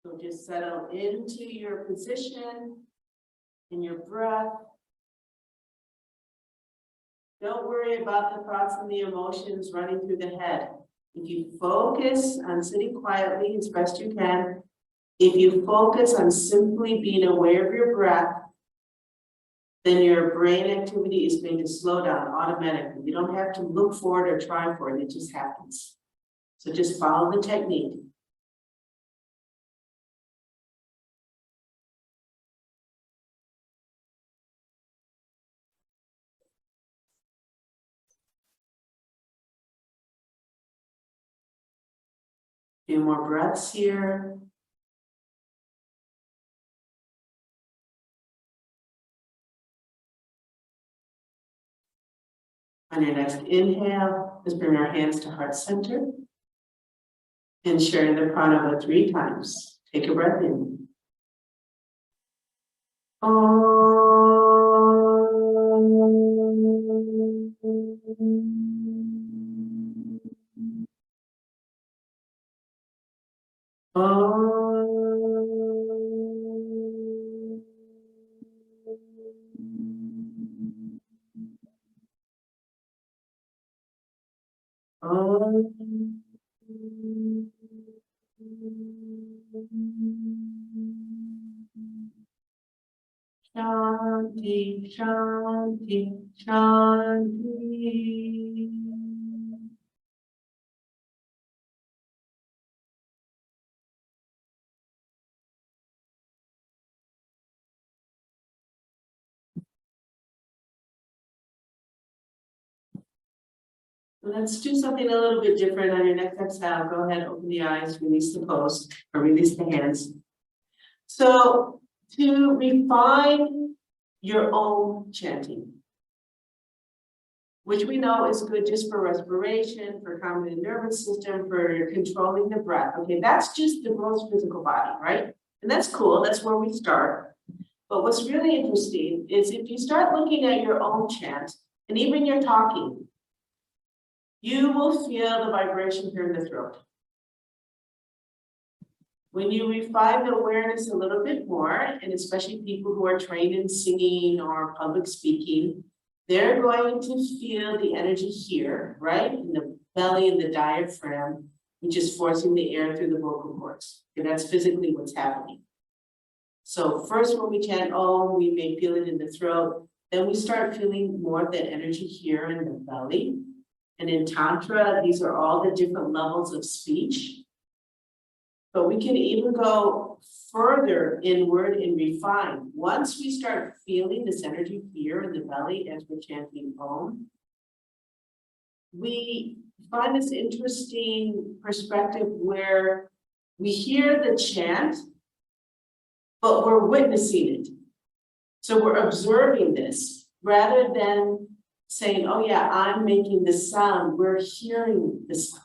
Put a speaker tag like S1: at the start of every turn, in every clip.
S1: So just settle into your position and your breath. Don't worry about the thoughts and the emotions running through the head. If you focus on sitting quietly as best you can, if you focus on simply being aware of your breath, then your brain activity is going to slow down automatically. You don't have to look for it or try for it, it just happens. So just follow the technique. Few more breaths here. On your next inhale, just bring our hands to heart center and share the pranava 3 times. Take a breath in. Shanti, Shanti, Shanti. Let's do something a little bit different on your next exhale. Go ahead, open the eyes, release the pose, or release the hands. So to refine your own chanting, which we know is good just for respiration, for calming the nervous system, for controlling the breath. Okay, that's just the gross physical body, right? And that's cool, that's where we start. But what's really interesting is if you start looking at your own chant, and even your talking, you will feel the vibration here in the throat. When you refine the awareness a little bit more, and especially people who are trained in singing or public speaking, they're going to feel the energy here, right? In the belly and the diaphragm, which is forcing the air through the vocal cords. And that's physically what's happening. So first when we chant Om, we may feel it in the throat. Then we start feeling more of that energy here in the belly. And in Tantra, these are all the different levels of speech. But we can even go further inward and refine. Once we start feeling this energy here in the belly as we're chanting Om, we find this interesting perspective where we hear the chant, but we're witnessing it. So we're observing this rather than saying, oh yeah, I'm making the sound, we're hearing the sound.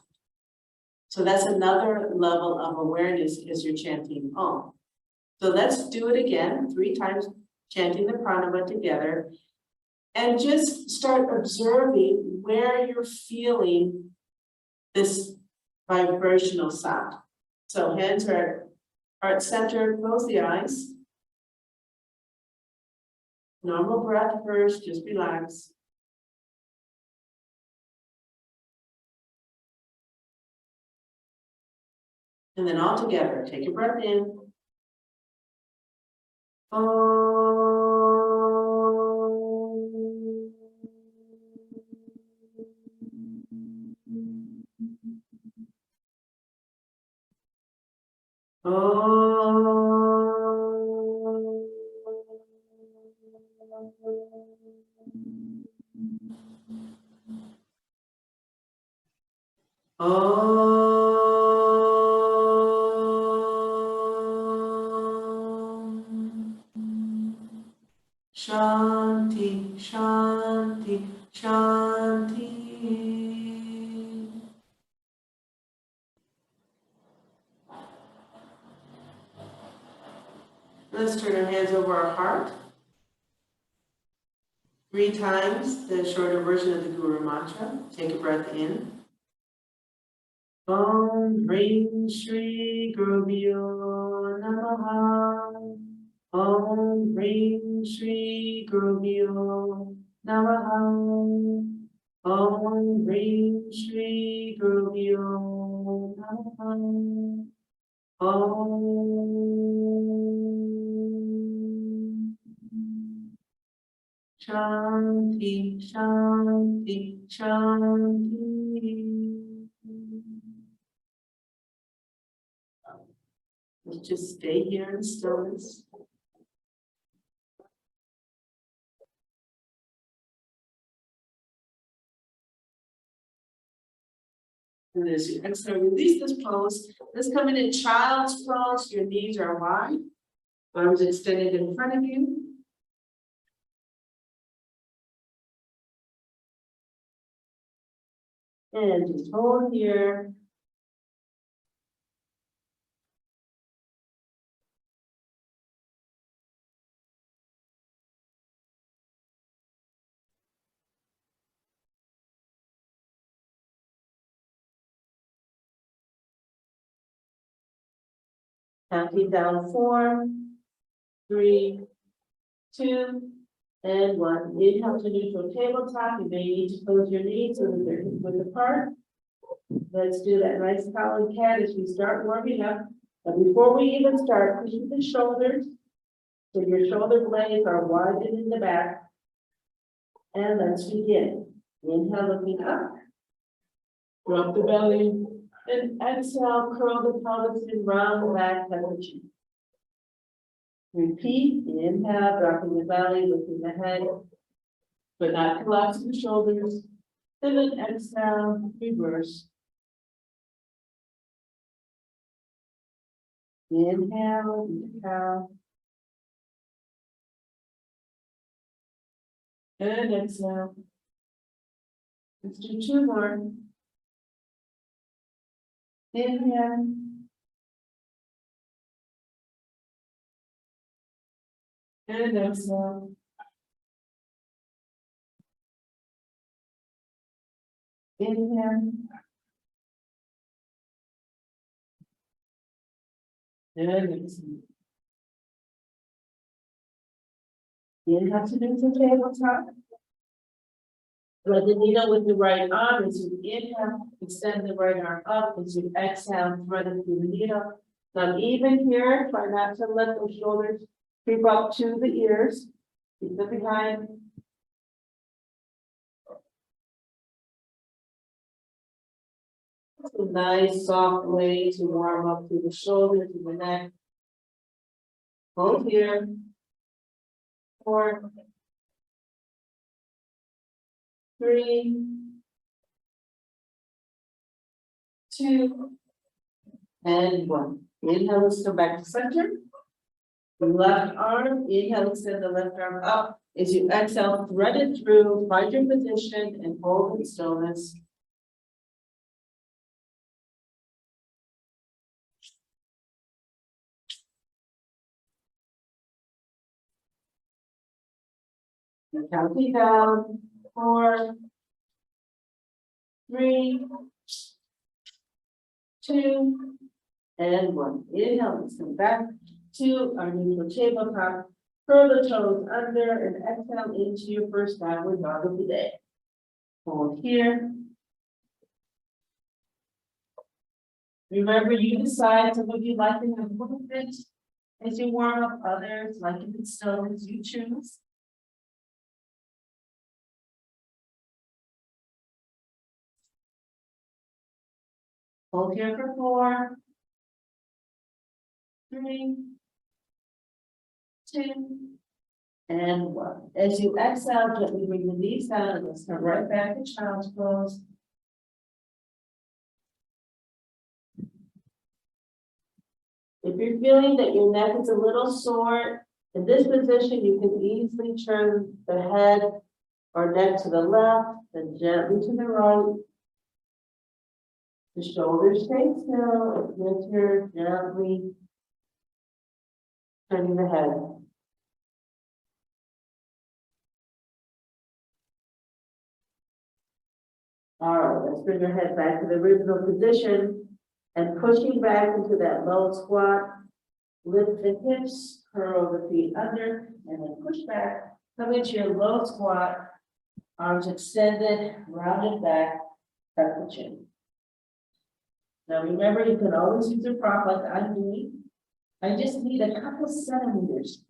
S1: So that's another level of awareness as you're chanting Om. So let's do it again, 3 times, chanting the pranava together. And just start observing where you're feeling this vibrational sound. So hands are heart center, close the eyes. Normal breath first, just relax. And then all together, take a breath in. Shanti, Shanti, Shanti. Let's turn our hands over our heart. 3 times, the shorter version of the Guru Mantra. Take a breath in. Om Hrim Shri Gurubhyo Namaha. Om Ring Shri Gurubhyo Namaha. Om Ring Shri Gurubhyo Namaha. Om Shanti, Shanti, Shanti. Let's just stay here in stillness. And as you exhale, release this pose. Let's come in child's pose. Your knees are wide, arms extended in front of you. And just hold here. Counting down 4, 3, 2, and 1. Inhale to neutral tabletop. You may need to close your knees so that they're hip width apart. Let's do that nice cow and cat as we start warming up. But before we even start, pushing the shoulders so your shoulder blades are widened in the back. And let's begin. Inhale, looking up. Drop the belly. And exhale, curl the pelvis and round the back, head and cheek. Repeat, inhale, dropping the belly, lifting the head, but not collapsing the shoulders. And then exhale, reverse. Inhale, inhale. And exhale. Let's do 2 more. Inhale. And exhale. Inhale. And exhale. Inhale to neutral tabletop. Thread the needle with the right arm as you inhale, extend the right arm up as you exhale, thread it through the needle. Now even here, try not to let those shoulders creep up to the ears. Keep them behind. It's a nice soft way to warm up through the shoulders and the neck. Hold here. 4, 3, 2, and 1. Inhale, let's come back to center. Left arm, inhale, extend the left arm up. As you exhale, thread it through, find your position, and hold in stillness. And counting down, 4, 3, 2, and 1. Inhale, let's come back to our neutral tabletop. Curl the toes under and exhale into your first downward dog of the day. Hold here. Remember, you decide some of you like to have movement as you warm up, others like it still as you choose. Hold here for 4, 3, 2, and 1. As you exhale, gently bring the knees down and let's come right back to child's pose. If you're feeling that your neck is a little sore, in this position, you can easily turn the head or neck to the left and gently to the right. The shoulders stay still, and you're gently turning the head. All right, let's bring your head back to the original position and pushing back into that low squat. Lift the hips, curl the feet under, and then push back. Come into your low squat. Arms extended, rounded back, tuck the chin. Now remember, you can always use a prop like I'm doing. I just need a couple centimeters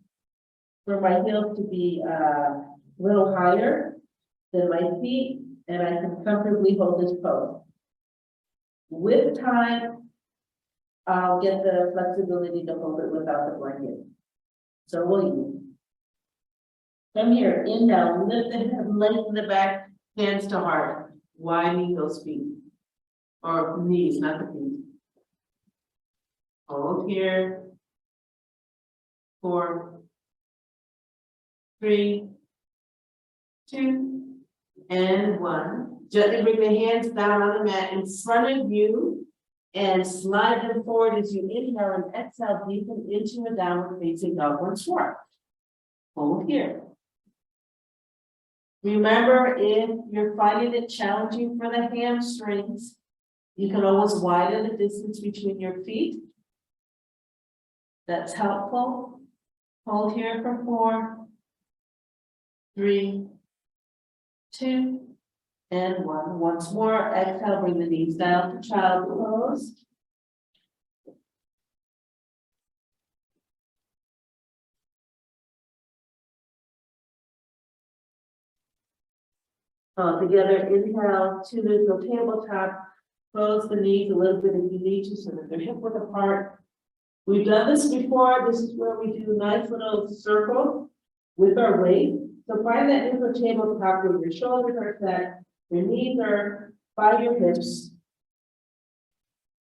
S1: for my heels to be a little higher than my feet, and I can comfortably hold this pose. With time, I'll get the flexibility to hold it without the blanket. So will you? From here, inhale, lift the head, lengthen the back, hands to heart, widening those feet. Or knees, not the feet. Hold here. 4, 3, 2, and 1. Gently bring the hands down on the mat in front of you and slide them forward as you inhale and exhale, deepen into a downward facing dog once more. Hold here. Remember, if you're finding it challenging for the hamstrings, you can always widen the distance between your feet. That's helpful. Hold here for 4, 3, 2, and 1. Once more, exhale, bring the knees down to child pose. Together, inhale to neutral tabletop. Close the knees a little bit if you need to so that they're hip width apart. We've done this before. This is where we do a nice little circle with our weight. So find that neutral tabletop where your shoulders are set, your knees are by your hips.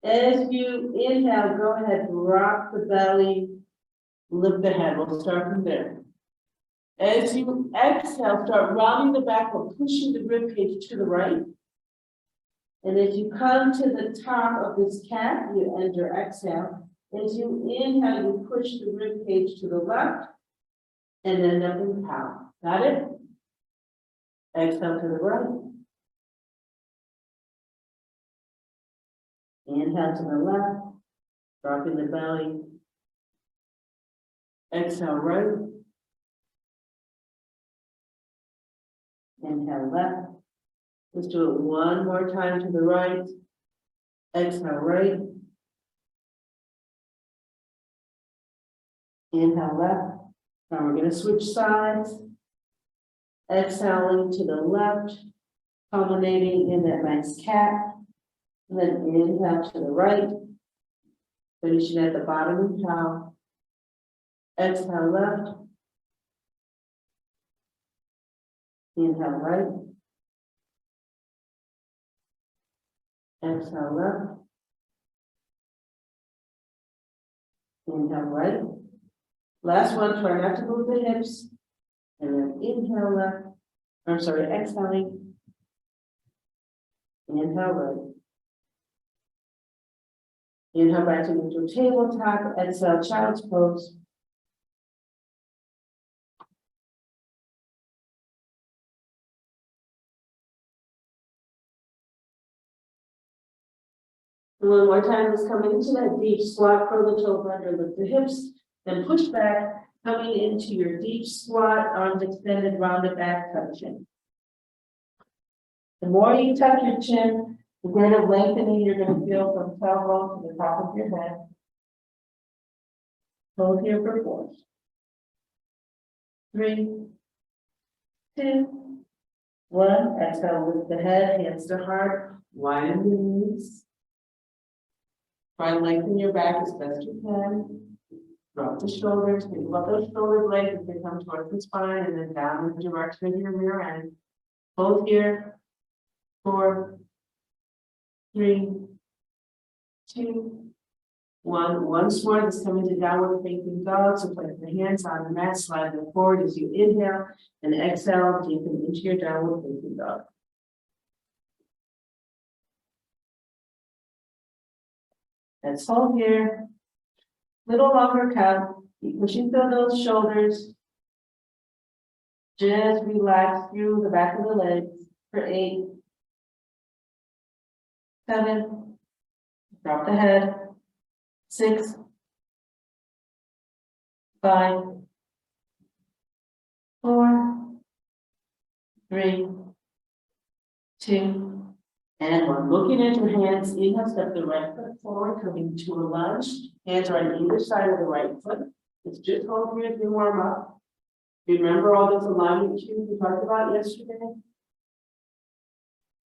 S1: As you inhale, go ahead, drop the belly, lift the head. We'll start from there. As you exhale, start rounding the back or pushing the rib cage to the right. And as you come to the top of this cat, you end your exhale. As you inhale, you push the rib cage to the left and end up in cow. Got it? Exhale to the right. Inhale to the left, dropping the belly. Exhale right. Inhale left. Let's do it one more time to the right. Exhale right. Inhale left. Now we're going to switch sides. Exhaling to the left, culminating in that nice cat. And then inhale to the right, finishing at the bottom of the cow. Exhale left. Inhale right. Exhale left. Inhale right. Last one, try not to move the hips. And then inhale left. I'm sorry, exhaling. Inhale right. Inhale back to neutral tabletop. Exhale, child's pose. One more time, let's come into that deep squat, curl the toes under, lift the hips, then push back, coming into your deep squat, arms extended, rounded back, tuck chin. The more you tuck your chin, the greater lengthening you're going to feel from tailbone to the top of your head. Hold here for 4, 3, 2, 1. Exhale, lift the head, hands to heart, widen the knees. Try and lengthen your back as best you can. Drop the shoulders, think about those shoulder blades as they come towards the spine and then down in the direction of your rear end. Hold here. 4, 3, 2, 1. Once more, let's come into downward facing dog. So place the hands on the mat, slide them forward as you inhale and exhale, deepen into your downward facing dog. Let's hold here. Little longer count. Keep pushing through those shoulders. Just relax through the back of the legs for 8, 7. Drop the head. 6, 5, 4, 3, 2, and 1. Looking at your hands, inhale, step the right foot forward, coming to a lunge. Hands are on either side of the right foot. It's just hold here as we warm up. Remember all those alignment cues we talked about yesterday?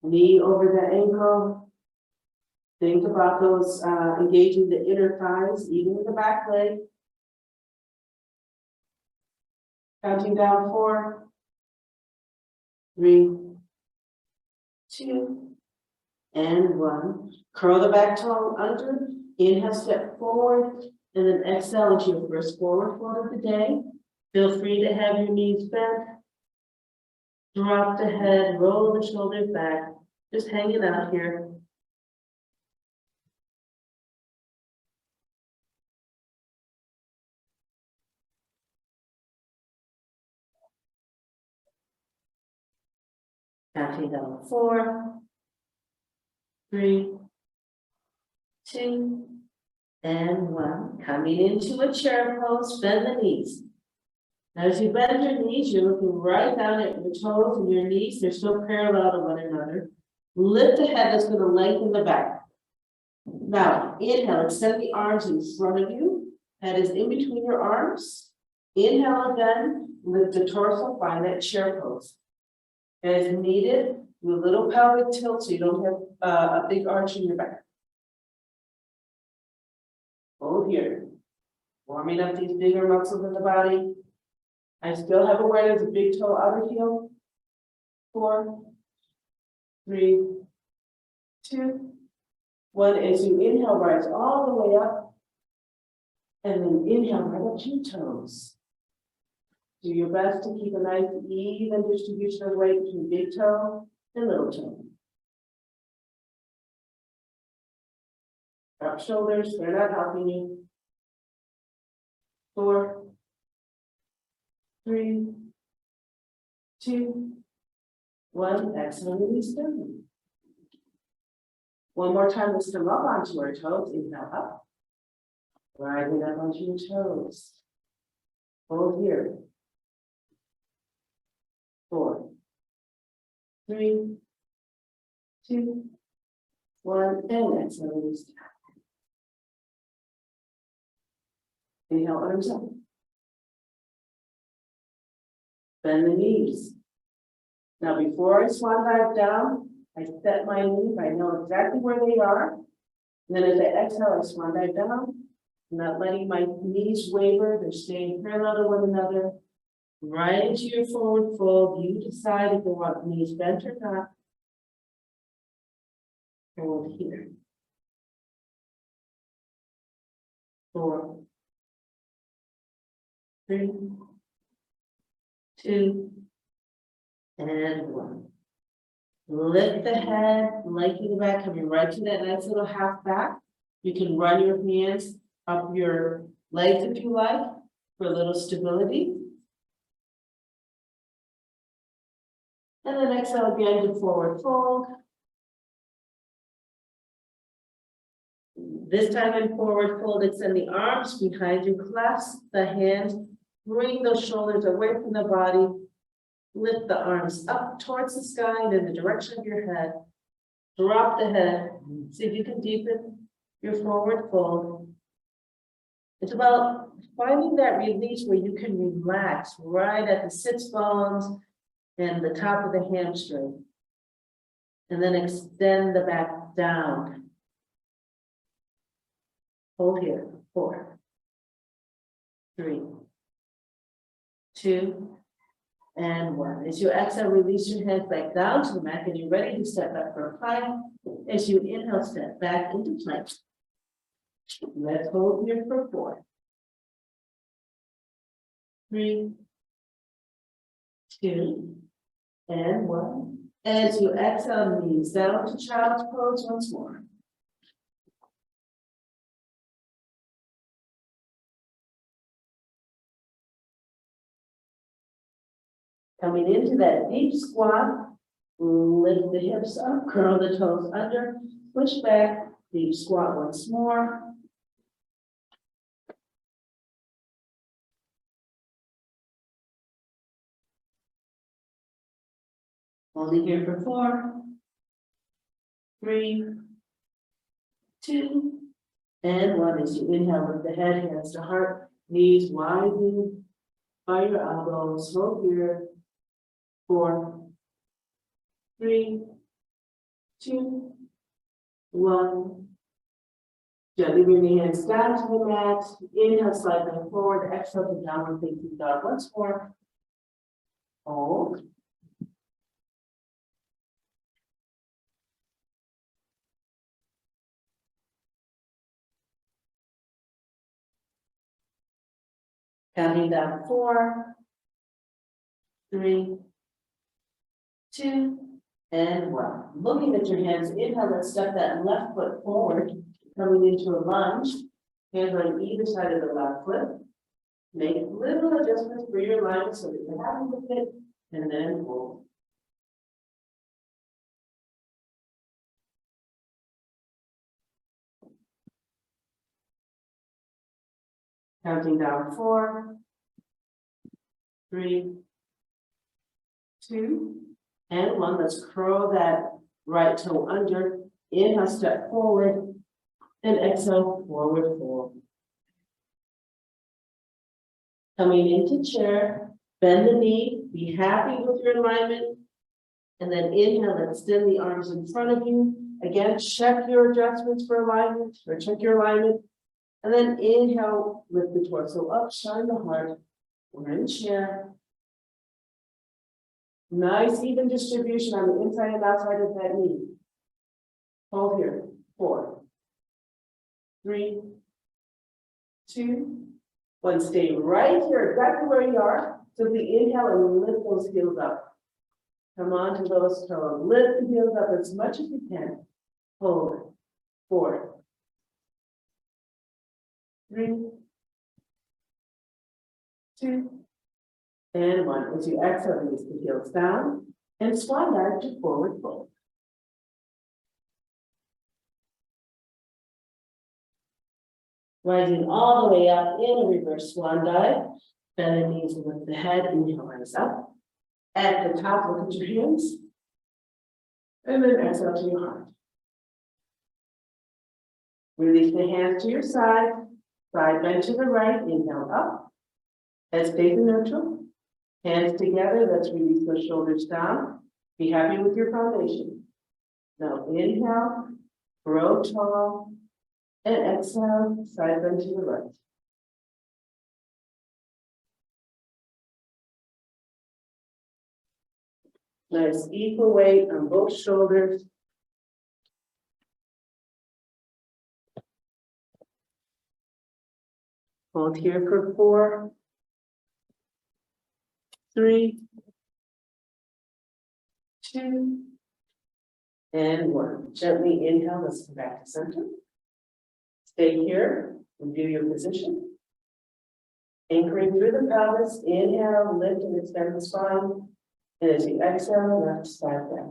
S1: Knee over the ankle. Think about those engaging the inner thighs, even in the back leg. Counting down 4, 3, 2, and 1. Curl the back toe under. Inhale, step forward, and then exhale into your first forward fold of the day. Feel free to have your knees bent. Drop the head, roll the shoulders back. Just hang it out here. Counting down 4, 3, 2, and 1. Coming into a chair pose, bend the knees. Now, as you bend your knees, you're looking right down at your toes and your knees. They're still parallel to one another. Lift the head, that's going to lengthen the back. Now, inhale, extend the arms in front of you. Head is in between your arms. Inhale again, lift the torso, find that chair pose. As needed, do a little pelvic tilt so you don't have a big arch in your back. Hold here. Warming up these bigger muscles in the body. I still have awareness of big toe outer heel. 4, 3, 2, 1. As you inhale, rise all the way up. And then inhale right up to your toes. Do your best to keep a nice even distribution of weight between big toe and little toe. Drop shoulders, they're not helping you. 4, 3, 2, 1. Exhale, release them. One more time, let's come up onto our toes. Inhale up. Rising up onto your toes. Hold here. 4, 3, 2, 1, and exhale, release. Inhale, arms up. Bend the knees. Now, before I swan dive down, I set my knees. I know exactly where they are. And then as I exhale, I swan dive down. I'm not letting my knees waver. They're staying parallel to one another. Right into your forward fold. You decide if you want knees bent or not. Hold here. 4, 3, 2, and 1. Lift the head, lengthen the back, coming right to that nice little half back. You can run your hands up your legs if you like for a little stability. And then exhale again to forward fold. This time in forward fold, extend the arms behind you, clasp the hands, bring those shoulders away from the body, lift the arms up towards the sky and in the direction of your head. Drop the head, see if you can deepen your forward fold. It's about finding that release where you can relax right at the sits bones and the top of the hamstring. And then extend the back down. Hold here. 4, 3, 2, and 1. As you exhale, release your hands back down to the mat, and you're ready to step back for a plank. As you inhale, step back into plank. Let's hold here for 4, 3, 2, and 1. As you exhale, knees down to child's pose once more. Coming into that deep squat, lift the hips up, curl the toes under, push back, deep squat once more. Holding here for 4, 3, 2, and 1. As you inhale, lift the head, hands to heart, knees widen by your elbows. Hold here. 4, 3, 2, 1. Gently bring the hands down to the mat. Inhale, slide them forward. Exhale to downward facing dog. Once more. Hold. Counting down 4, 3, 2, and 1. Looking at your hands, inhale, let's step that left foot forward, coming into a lunge. Hands on either side of the left foot. Make little adjustments for your alignment so that you're happy with it, and then hold. Counting down 4, 3, 2, and 1. Let's curl that right toe under. Inhale, step forward, and exhale, forward fold. Coming into chair, bend the knee, be happy with your alignment, and then inhale, extend the arms in front of you. Again, check your adjustments for alignment, or check your alignment, and then inhale, lift the torso up, shine the heart. We're in chair. Nice even distribution on the inside and outside of that knee. Hold here. 4, 3, 2, 1. Stay right here, exactly where you are. So the inhale and lift those heels up. Come on to those toes. Lift the heels up as much as you can. Hold. 4, 3, 2, and 1. As you exhale, release the heels down and swan dive to forward fold. Rising all the way up in a reverse swan dive. Bend the knees and lift the head. Inhale, rise up. At the top, look at your hands. And then exhale to your heart. Release the hands to your side. Side bend to the right. Inhale up. Head stays in neutral. Hands together. Let's release those shoulders down. Be happy with your foundation. Now inhale, grow tall, and exhale, side bend to the right. Nice equal weight on both shoulders. Hold here for 4, 3, 2, and 1. Gently inhale, let's come back to center. Stay here, review your position. Anchoring through the pelvis, inhale, lift and extend the spine. And as you exhale, left side back.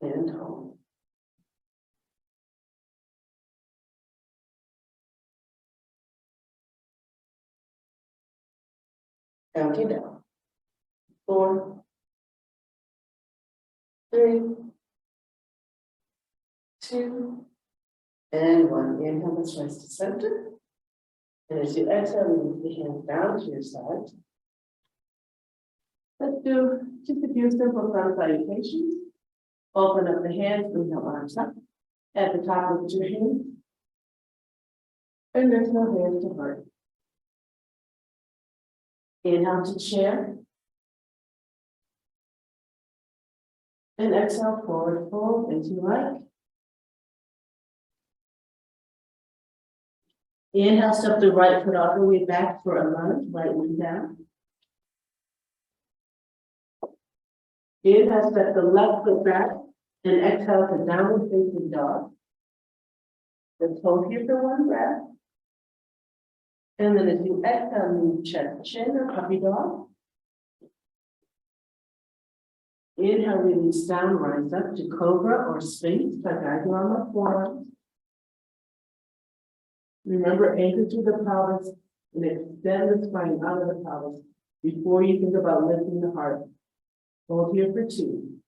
S1: And hold. Counting down. 4, 3, 2, and 1. Inhale, let's rise to center. And as you exhale, release the hands down to your side. Let's do just a few simple sun salutations. Open up the hands, inhale, arms up. At the top, look at your hands. And exhale, hands to heart. Inhale to chair. And exhale, forward fold as you like. Inhale, step the right foot all the way back for a lunge, right knee down. Inhale, step the left foot back, and exhale to downward facing dog. Let's hold here for 1 breath. And then as you exhale, move chest, chin, or puppy dog. Inhale, release down, rise up to cobra or sphinx by guiding on the forearms. Remember, anchor to the pelvis and extend the spine out of the pelvis Before you think about lifting the heart, hold here for 2.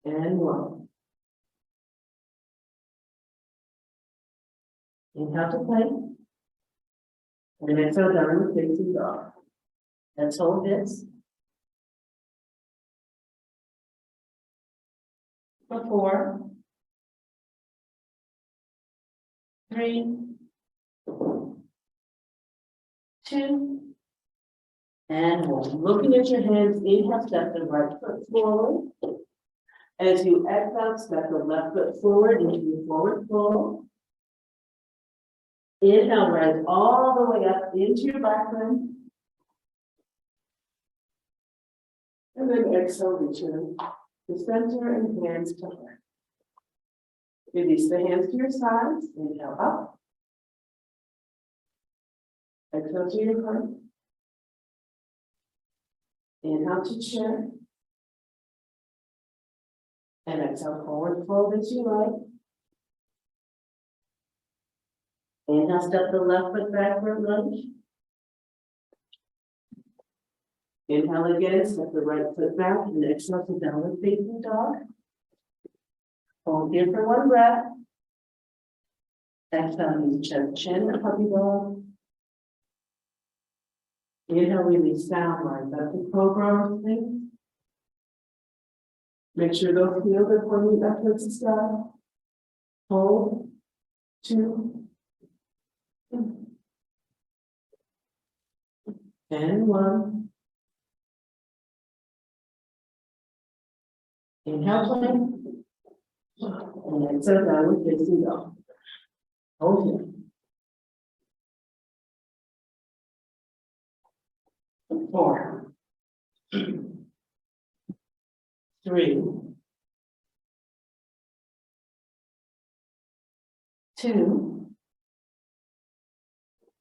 S1: And 1. Inhale to plank. And exhale downward facing dog. Let's hold this. For 4, 3, 2, and 1. Looking at your hands, inhale, step the right foot forward. As you exhale, step the left foot forward into your forward fold. Inhale, rise all the way up into your back leg. And then exhale, return to center and hands to heart. Release the hands to your sides. Inhale up. Exhale to your heart. Inhale to chair. And exhale, forward fold as you like. Inhale, step the left foot backward lunge. Inhale again, step the right foot back, and exhale to downward facing dog. Hold here for 1 breath. Exhale, use chin, puppy dog. Inhale, release down, rise up to cobra or sphinx. Make sure those heels are pointing back towards the sky. Hold. 2. And 1. Inhale, plank. And exhale, downward facing dog. Hold here. 4, 3, 2,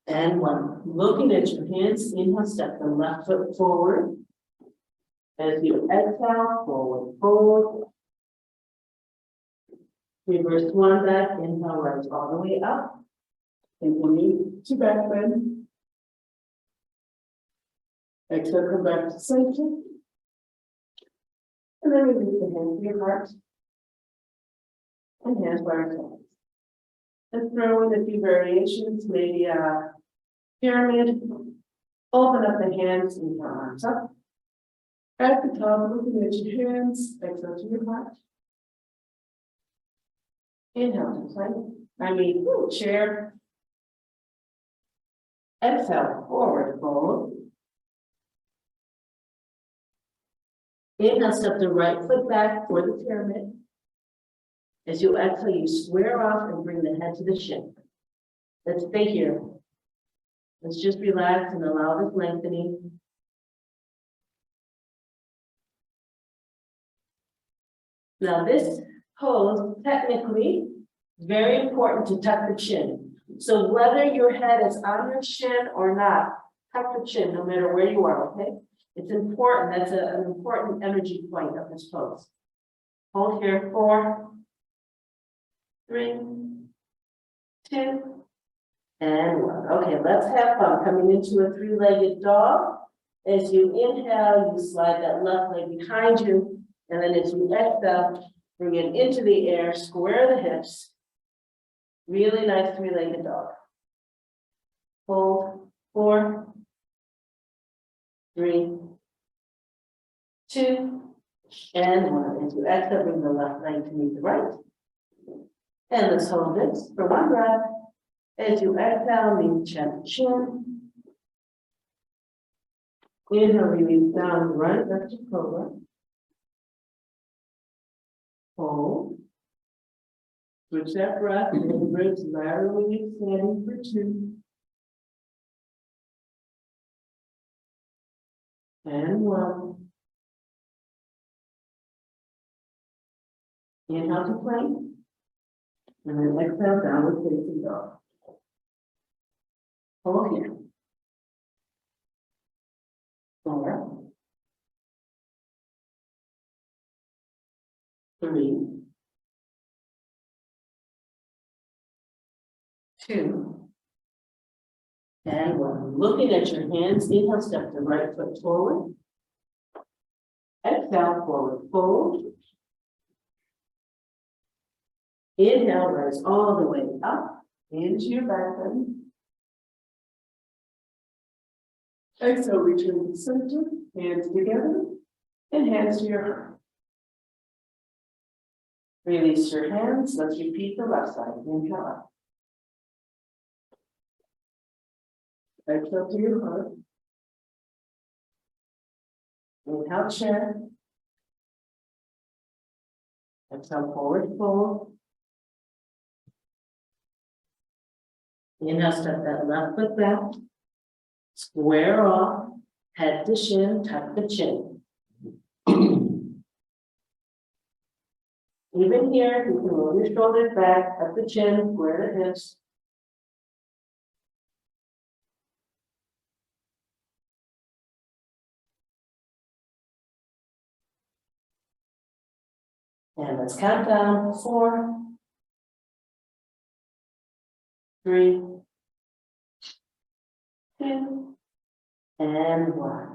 S1: and 1. Looking at your hands, inhale, step the left foot forward. As you exhale, forward fold. Reverse 1 back, inhale, rise all the way up. Continue to back bend. Exhale, come back to center. And then release the hands to your heart. And hands by our sides. Let's throw in a few variations, maybe a pyramid. Open up the hands and your arms up. At the top, looking at your hands, exhale to your heart. Inhale to plank. Chair. Exhale, forward fold. Inhale, step the right foot back for the pyramid. As you exhale, you square off and bring the head to the shin. Let's stay here. Let's just relax and allow this lengthening. Now this pose, technically, very important to tuck the chin. So whether your head is on your chin or not, tuck the chin no matter where you are, okay? It's important, that's an important energy point of this pose. Hold here, 4, 3, 2, and 1. Okay, let's have fun. Coming into a 3-legged dog. As you inhale, you slide that left leg behind you. And then as you exhale, bring it into the air, square the hips. Really nice 3-legged dog. Hold, 4, 3, 2, and 1. As you exhale, bring the left leg to meet the right. And let's hold this for 1 breath. As you exhale, lean chin to chin. Inhale, release down, right back to cobra. Hold. Switch that breath, and the ribs laterally extending for 2. And 1. Inhale to plank. And then exhale, downward facing dog. Hold here. 4, 3, 2, And one. Looking at your hands, inhale, step the right foot forward. Exhale, forward fold. Inhale, rise all the way up into your back bend. Exhale, return to center, hands together, and hands to your heart. Release your hands, let's repeat the left side, inhale up. Exhale to your heart. Inhale, chair. Exhale, forward fold. Inhale, step that left foot back. Square off, head to shin, tuck the chin. Even here, you can roll your shoulders back, tuck the chin, square the hips. And let's count down, 4, 3, 2, and 1.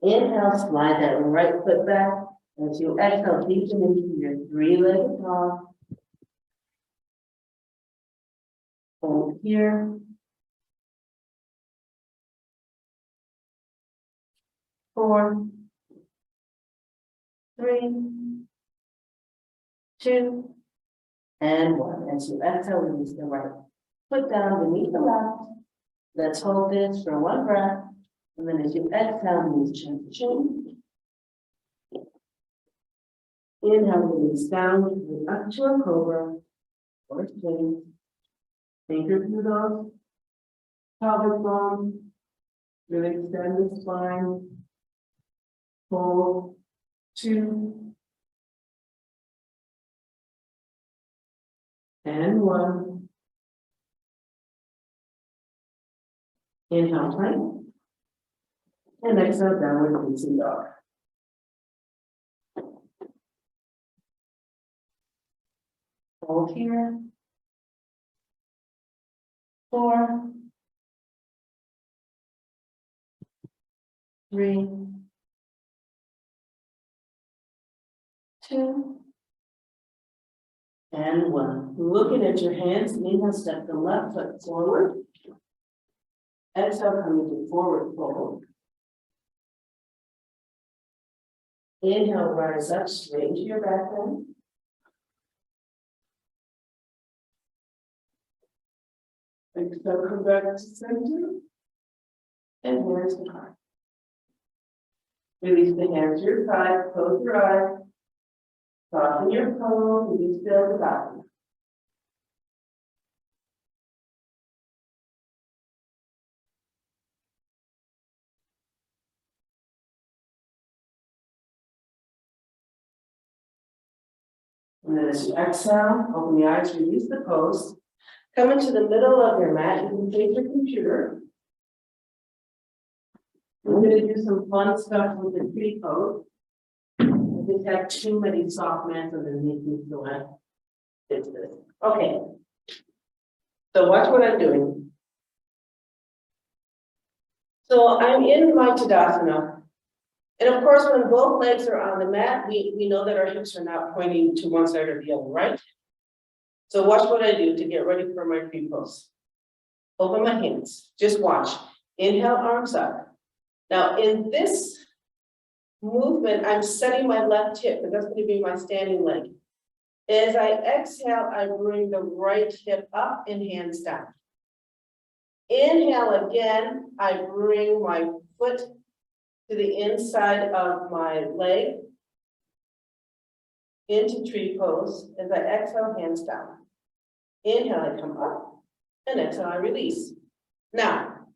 S1: Inhale, slide that right foot back. As you exhale, deepen into your 3-legged dog. Hold here. 4, 3, 2, and 1. As you exhale, release the right foot down beneath the left. Let's hold this for 1 breath. And then as you exhale, release chin to chin. Inhale, release down, up to a cobra or swing. Finger noodles, pelvic bone. Really extend the spine. Hold, 2, and 1. Inhale, plank. And exhale, downward facing dog. Hold here. 4, 3, 2, and 1. Looking at your hands, inhale, step the left foot forward. Exhale, coming to forward fold. Inhale, rise up, straighten to your back bend. Exhale, come back to center. And hands to heart. Release the hands to your side, close your eyes. Soften your pose, and be still the body. And then as you exhale, open the eyes, release the pose. Come into the middle of your mat. You can face your computer. We're going to do some fun stuff with the tree pose. I just have too many soft mats underneath me, so I fix this. Okay. So watch what I'm doing. So I'm in my Tadasana. And of course, when both legs are on the mat, we know that our hips are not pointing to one side or the other, right? So watch what I do to get ready for my tree pose. Open my hands, just watch. Inhale, arms up. Now in this movement, I'm setting my left hip, because that's going to be my standing leg. As I exhale, I bring the right hip up and hands down. Inhale again, I bring my foot to the inside of my leg into tree pose. As I exhale, hands down. Inhale, I come up, and exhale, I release. Now,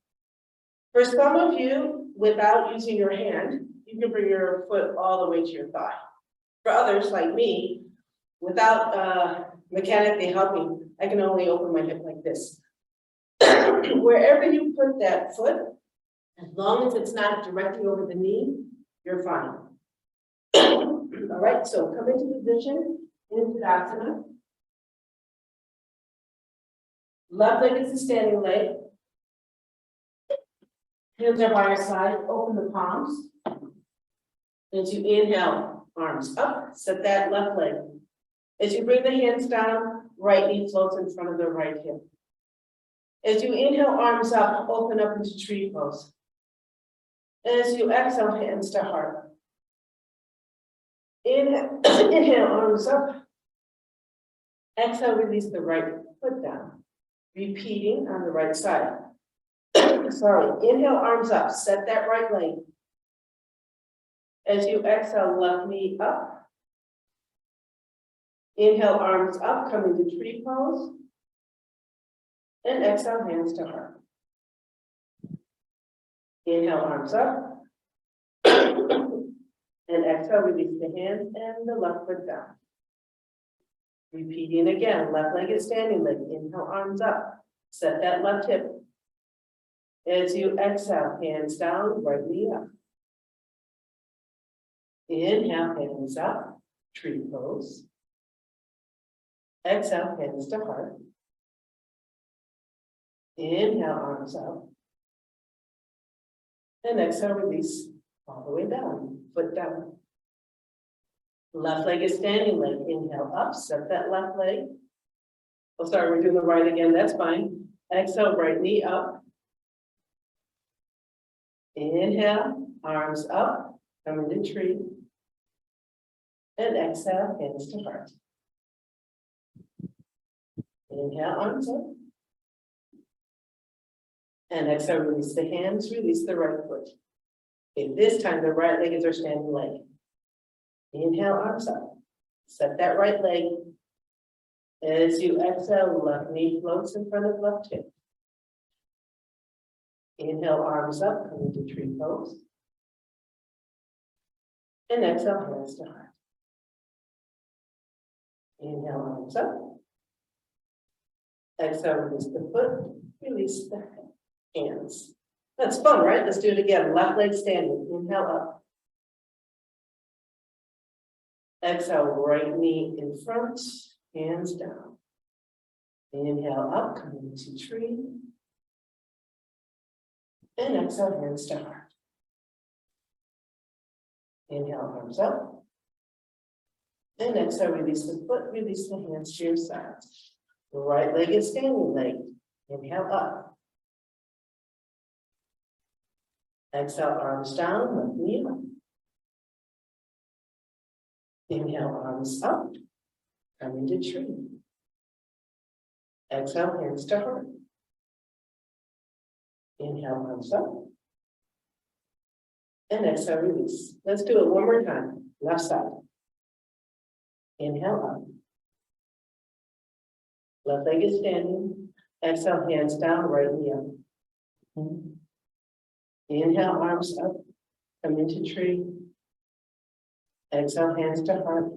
S1: for some of you, without using your hand, you can bring your foot all the way to your thigh. For others, like me, without mechanically helping, I can only open my hip like this. Wherever you put that foot, as long as it's not directly over the knee, you're fine. All right, so come into position in Tadasana. Left leg is the standing leg. Hands are by your side, open the palms. As you inhale, arms up, set that left leg. As you bring the hands down, right knee floats in front of the right hip. As you inhale, arms up, open up into tree pose. As you exhale, hands to heart. Inhale, inhale, arms up. Exhale, release the right foot down. Repeating on the right side. Sorry, inhale, arms up, set that right leg. As you exhale, left knee up. Inhale, arms up, come into tree pose. And exhale, hands to heart. Inhale, arms up. And exhale, release the hands and the left foot down. Repeating again, left leg is standing leg. Inhale, arms up. Set that left hip. As you exhale, hands down, right knee up. Inhale, hands up, tree pose. Exhale, hands to heart. Inhale, arms up. And exhale, release all the way down, foot down. Left leg is standing leg. Inhale up, set that left leg. Oh, sorry, we're doing the right again, that's fine. Exhale, right knee up. Inhale, arms up, come into tree. And exhale, hands to heart. Inhale, arms up. And exhale, release the hands, release the right foot. Okay, this time the right leg is our standing leg. Inhale, arms up. Set that right leg. As you exhale, left knee floats in front of left hip. Inhale, arms up, come into tree pose. And exhale, hands to heart. Inhale, arms up. Exhale, release the foot, release the hands. That's fun, right? Let's do it again. Left leg standing. Inhale up. Exhale, right knee in front, hands down. Inhale up, come into tree. And exhale, hands to heart. Inhale, arms up. And exhale, release the foot, release the hands to your sides. The right leg is standing leg. Inhale up. Exhale, arms down, left knee up. Inhale, arms up. Come into tree. Exhale, hands to heart. Inhale, arms up. And exhale, release. Let's do it one more time. Left side. Inhale up. Left leg is standing. Exhale, hands down, right knee up. Inhale, arms up. Come into tree. Exhale, hands to heart.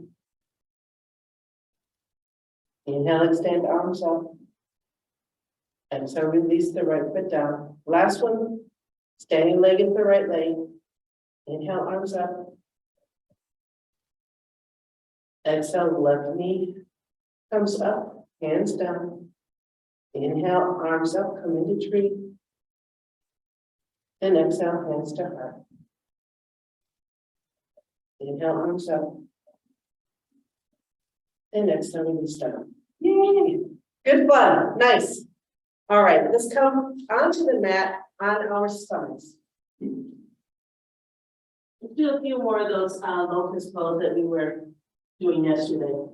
S1: Inhale, extend arms up. Exhale, release the right foot down. Last one. Standing leg is the right leg. Inhale, arms up. Exhale, left knee comes up, hands down. Inhale, arms up, come into tree. And exhale, hands to heart. Inhale, arms up. And exhale, release down. Yay! Good fun, nice. All right, let's come onto the mat on our stomachs. Let's do a few more of those locust pose that we were doing yesterday.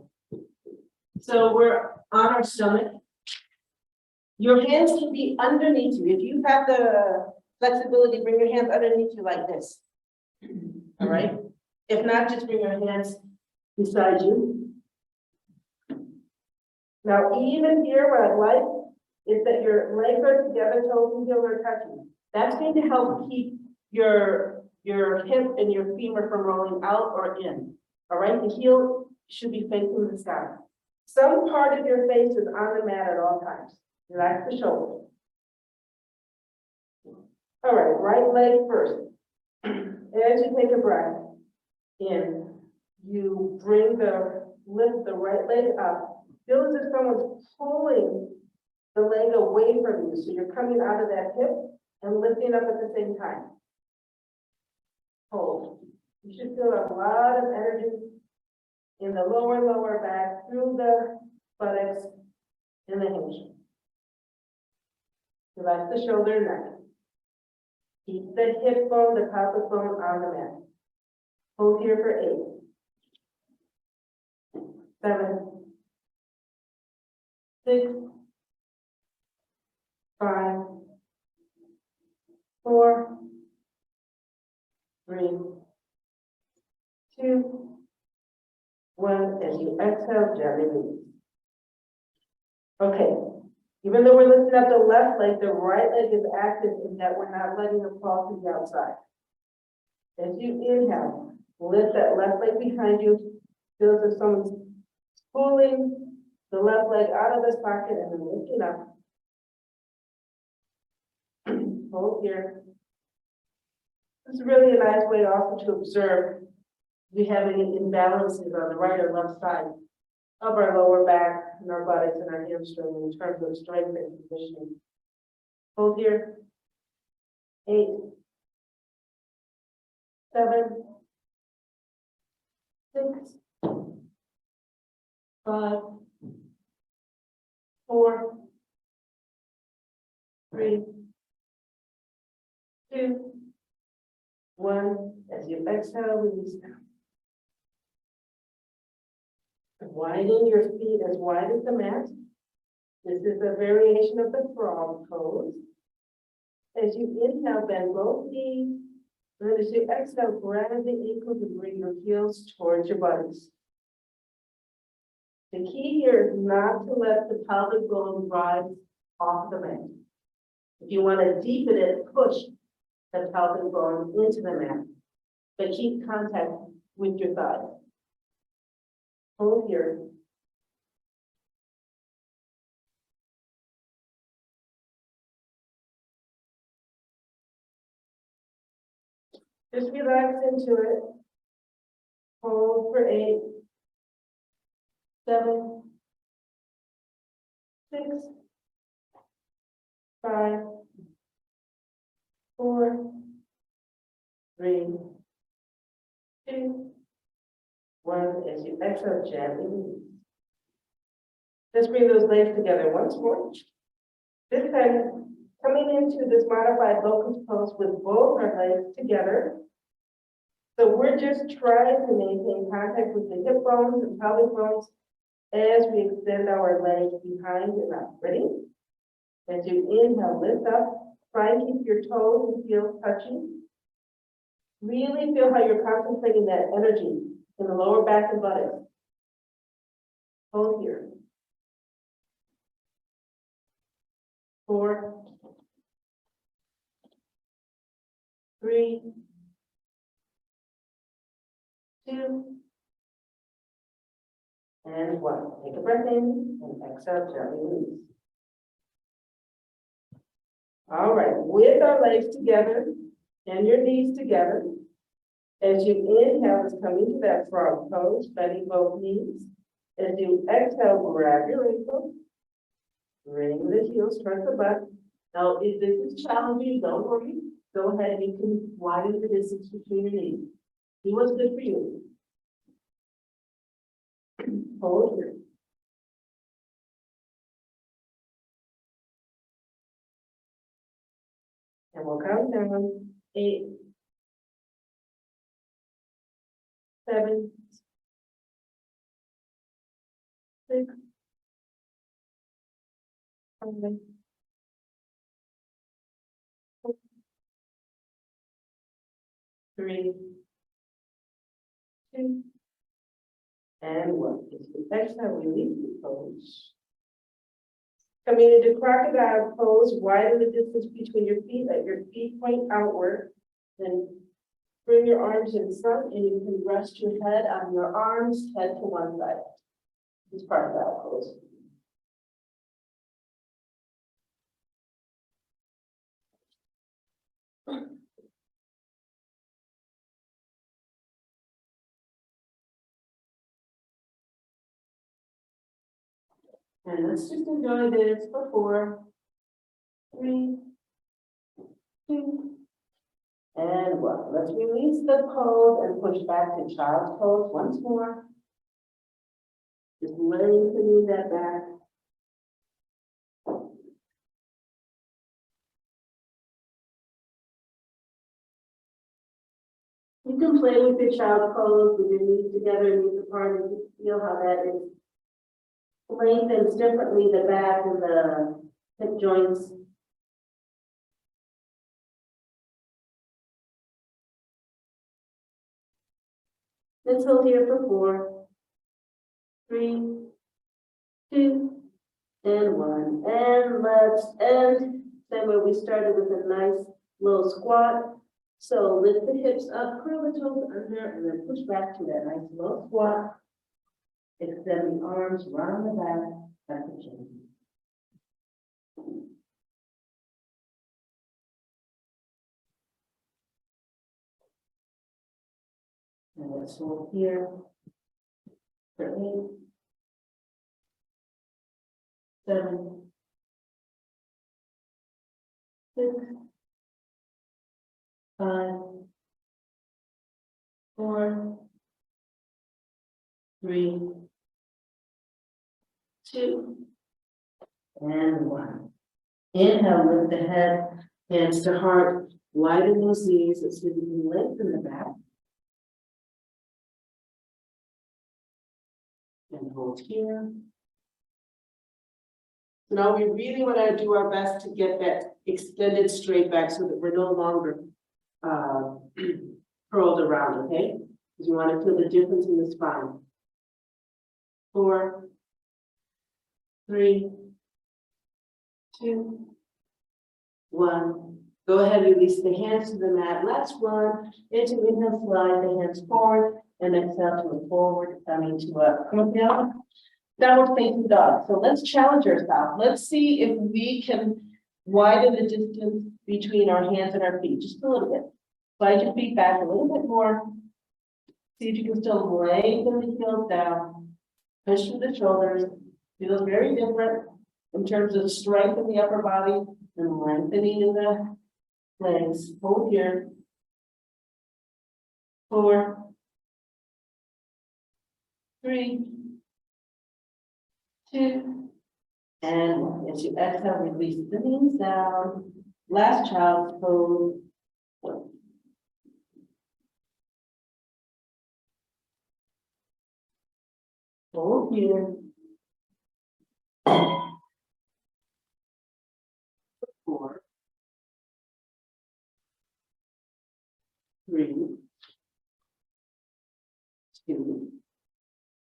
S1: So we're on our stomach. Your hands can be underneath you. If you have the flexibility, bring your hands underneath you like this. All right. If not, just bring your hands beside you. Now, even here, what I like is that your legs are together, toes and heels are touching. That's going to help keep your hip and your femur from rolling out or in. All right, the heel should be facing the sky. Some part of your face is on the mat at all times. Relax the shoulder. All right, right leg first. As you take a breath in, you lift the right leg up. Feel as if someone's pulling the leg away from you. So you're coming out of that hip
S2: and lifting up at the same time. Hold. You should feel a lot of energy in the lower back, through the buttocks, and the hinge. Relax the shoulder and neck. Keep the hip bone, the pelvic bone on the mat. Hold here for 8, 7, 6, 5, 4, 3, 2, 1. As you exhale, gently release. Okay. Even though we're lifting up the left leg, the right leg is active in that we're not letting it fall to the outside. As you inhale, lift that left leg behind you. Feel as if someone's pulling the left leg out of the socket and then lifting up. Hold here. This is really a nice way also to observe if we have any imbalances on the right or left side of our lower back and our buttocks and our hamstring in terms of strength and conditioning. Hold here. 8, 7, 6, 5, 4, 3, 2, 1. As you exhale, release down. Widen your feet as wide as the mat. This is a variation of the frog pose. As you inhale, bend both knees. And then as you exhale, grab the ankles and bring your heels towards your buttocks. The key here is not to let the pelvic bone rise off the mat. If you want to deepen it, push the pelvic bone into the mat, but keep contact with your thigh. Hold here. Just relax into it. Hold for 8, 7, 6, 5, 4, 3, 2, 1. As you exhale, gently release. Let's bring those legs together once more. This time, coming into this modified locust pose with both our legs together. So we're just trying to maintain contact with the hip bones and pelvic bones as we extend our legs behind and up. Ready? As you inhale, lift up. Try and keep your toes and heels touching. Really feel how you're concentrating that energy in the lower back and buttocks. Hold here. 4, 3, 2, and 1. Take a breath in and exhale, gently release. All right, with our legs together and your knees together, as you inhale, it's coming to that frog pose, bending both knees. As you exhale, grab your ankle, bring the heels towards the butt. Now, if this is challenging, don't worry. Go ahead, you can widen the distance between your knees. Do what's good for you. Hold here. And we'll count down. 8, 7, 6, 5, 4, 3, 2, and 1. Exhale, release the pose. Coming into crocodile pose, widen the distance between your feet, let your feet point outward. Then bring your arms in front and you can rest your head on your arms, head to one side. This is crocodile pose. And let's just enjoy this for 4, 3, 2, and 1. Let's release the pose and push back to child's pose once more. Just lengthening that back. You can play with your child's pose with your knees together, knees apart, and just feel how that is lengthens differently the back and the hip joints. Let's hold here for 4, 3, 2, and 1. And let's end same way we started with a nice low squat. So lift the hips up, curl the toes under, and then push back to that nice low squat. Extend the arms round the back at the chin. And let's hold here for 8, 7, 6, 5, 4, 3, 2, and 1. Inhale, lift the head, hands to heart, widen those knees so you can lengthen the back. And hold here.
S1: So now we really want to do our best to get that extended straight back so that we're no longer curled around, okay? Because you want to feel the difference in the spine. 4, 3, 2, 1. Go ahead, release the hands to the mat. Let's run into inhale, slide the hands forward, and exhale to a forward, coming to a come down, downward facing dog. So let's challenge ourselves. Let's see if we can widen the distance between our hands and our feet, just a little bit. Slide your feet back a little bit more. See if you can still lengthen the heels down. Push through the shoulders. Feels very different in terms of strength in the upper body and lengthening in the legs. Hold here. 4, 3, 2, and 1. As you exhale, release the knees down. Last child's pose. Hold here. 4, 3, 2,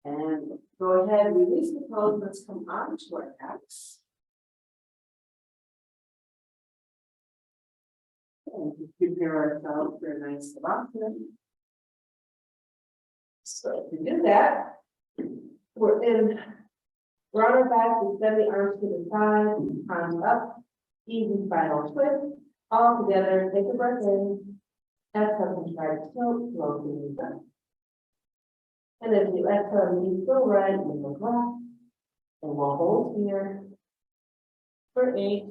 S1: and go ahead, release the pose. Let's come on to our backs. And prepare ourselves for a nice savasana. So to do that, we're on our back, we send the arms to the side, palms up, easy spinal twist, all together, take a breath in, exhale, contract, tilt, slow the knees up. And as you exhale, knees go right, and look left, and we'll hold here for 8,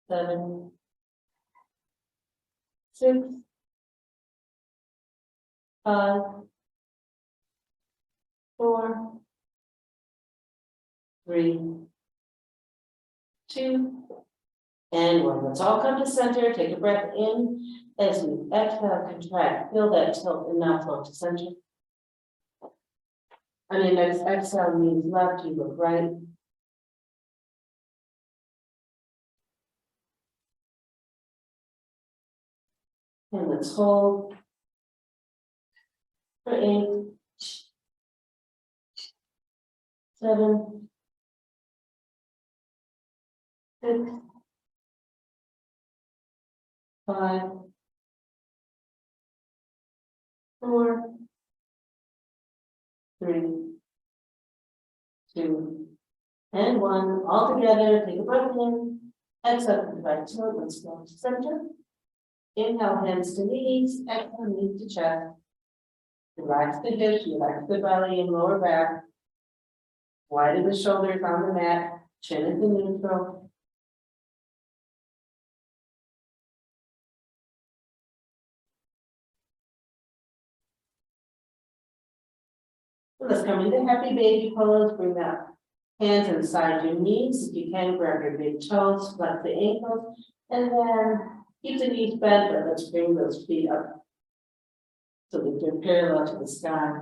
S1: 7, 6, 5, 4, 3, 2, and 1. Let's all come to center. Take a breath in as you exhale, contract. Feel that tilt and now flow to center. And then next exhale means left, you look right. And let's hold for 8, 7, 6, 5, 4, 3, 2, and 1. All together, take a breath in. Exhale, contract, tilt, let's go to center. Inhale, hands to knees. Exhale, knees to chest. Relax the hips, relax the belly and lower back. Widen the shoulders on the mat. Chin is in neutral. Let's come into happy baby pose, bring that hands inside your knees. If you can, grab your big toes, flex the ankles, and then keep the knees bent, but let's bring those feet up so that they're parallel to the sky.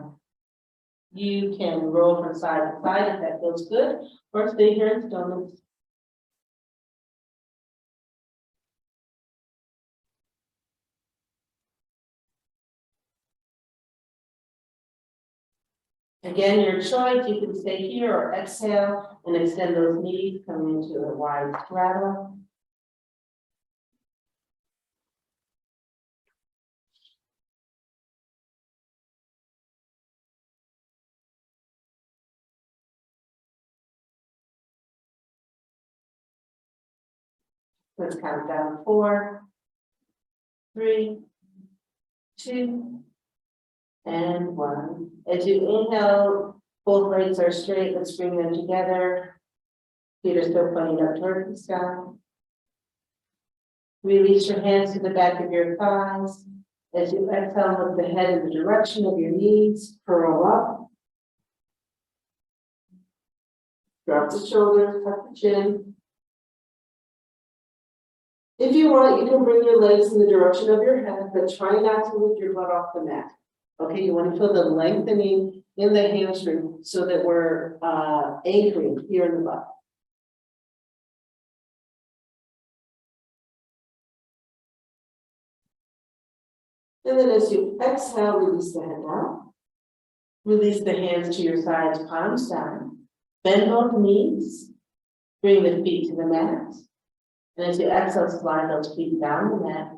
S1: You can roll from side to side if that feels good, or stay here in stillness. Again, your choice, you can stay here or exhale and extend those knees, coming into a wide straddle. Let's count down 4, 3, 2, and 1. As you inhale, both legs are straight. Let's bring them together. Feet are still pointing up towards the sky. Release your hands to the back of your thighs. As you exhale, look the head in the direction of your knees. Curl up. Drop the shoulders, tuck the chin. If you want, you can bring your legs in the direction of your head, but try not to lift your butt off the mat. Okay, you want to feel the lengthening in the hamstring so that we're anchoring here in the butt. And then as you exhale, release the head down. Release the hands to your sides, palms down. Bend both knees. Bring the feet to the mat. And as you exhale, slide those feet down the mat.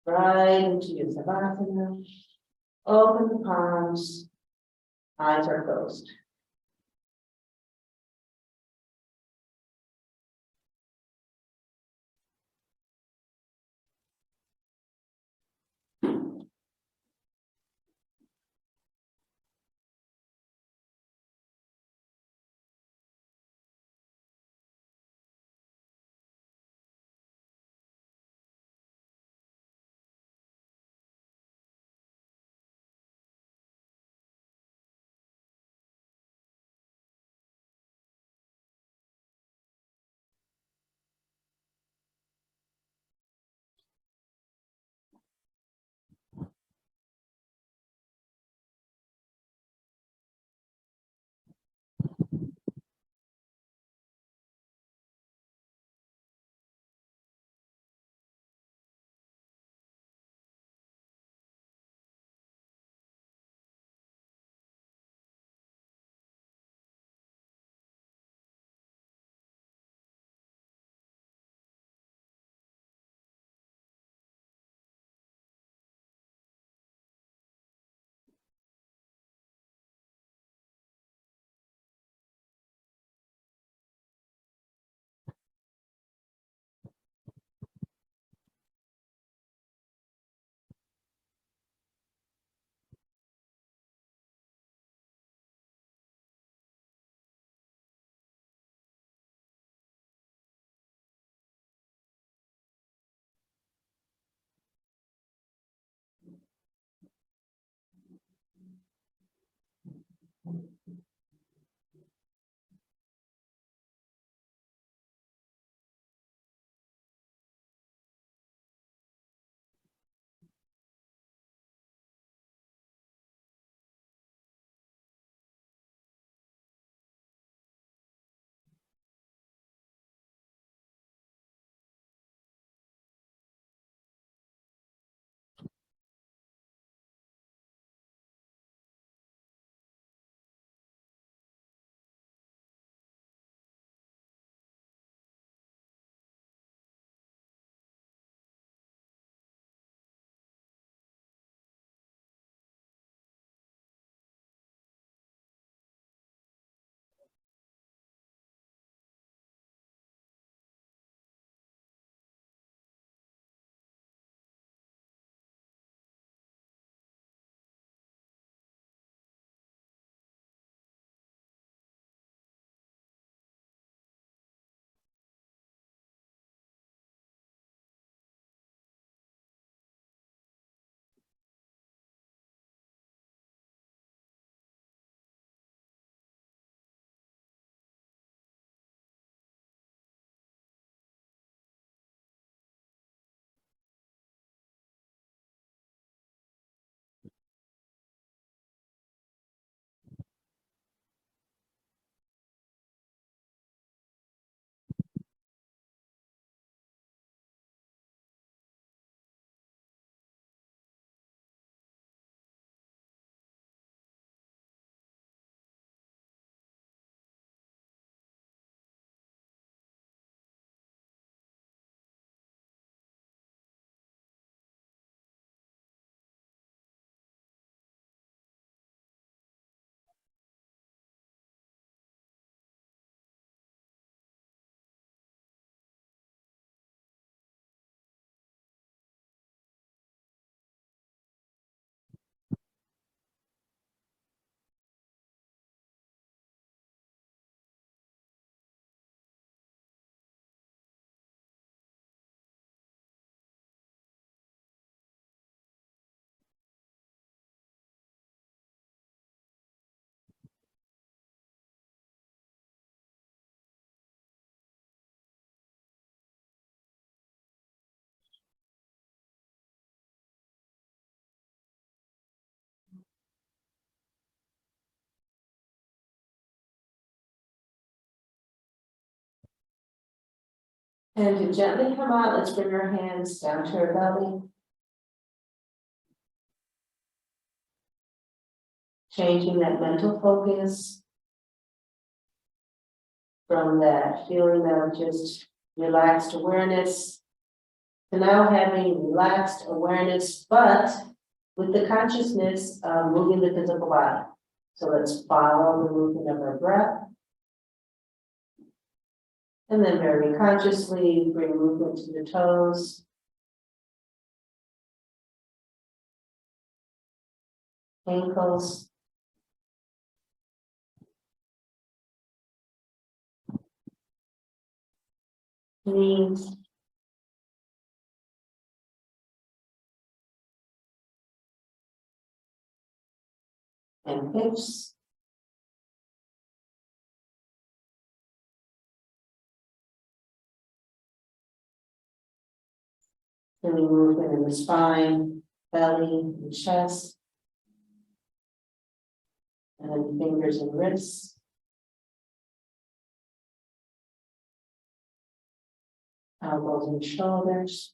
S1: Right into your Savasana. Open the palms. Eyes are closed.
S2: And to gently come out, let's bring our hands down to our belly. Changing that mental focus from that feeling of just relaxed awareness to now having relaxed awareness, but with the consciousness of moving the physical body. So let's follow the movement of our breath. And then very consciously bring movement to the toes. Ankles. Knees. And hips. Feeling movement in the spine, belly, and chest. And then fingers and wrists. Elbows and shoulders.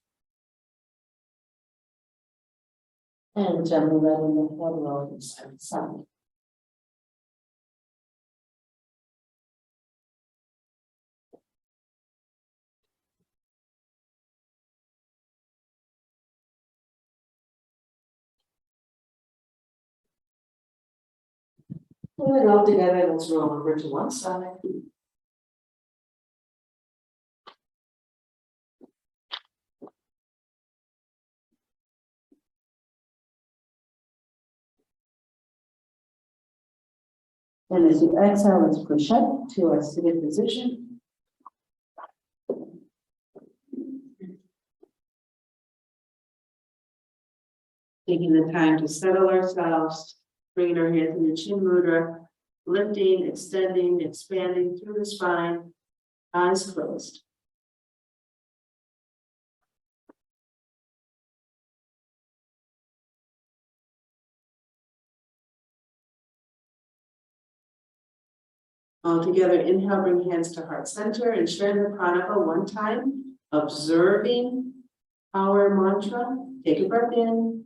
S2: And gently letting the head roll from side to side. Pull it all together, let's roll over to one side. And as you exhale, let's push up to our seated position. Taking the time to settle ourselves, bringing our hands into chin mudra, lifting, extending, expanding through the spine, eyes closed. All together, inhale, bring hands to heart center and share the pranava one time, observing our mantra. Take a breath in.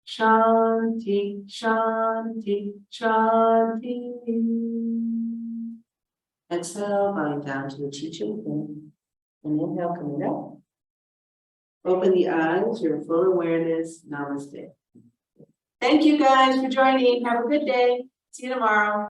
S2: Shanti, Shanti, Shanti. Exhale, bowing down to the Chi-Chin. And inhale, coming up. Open the eyes, your full awareness. Namaste. Thank you guys for joining. Have a good day. See you tomorrow.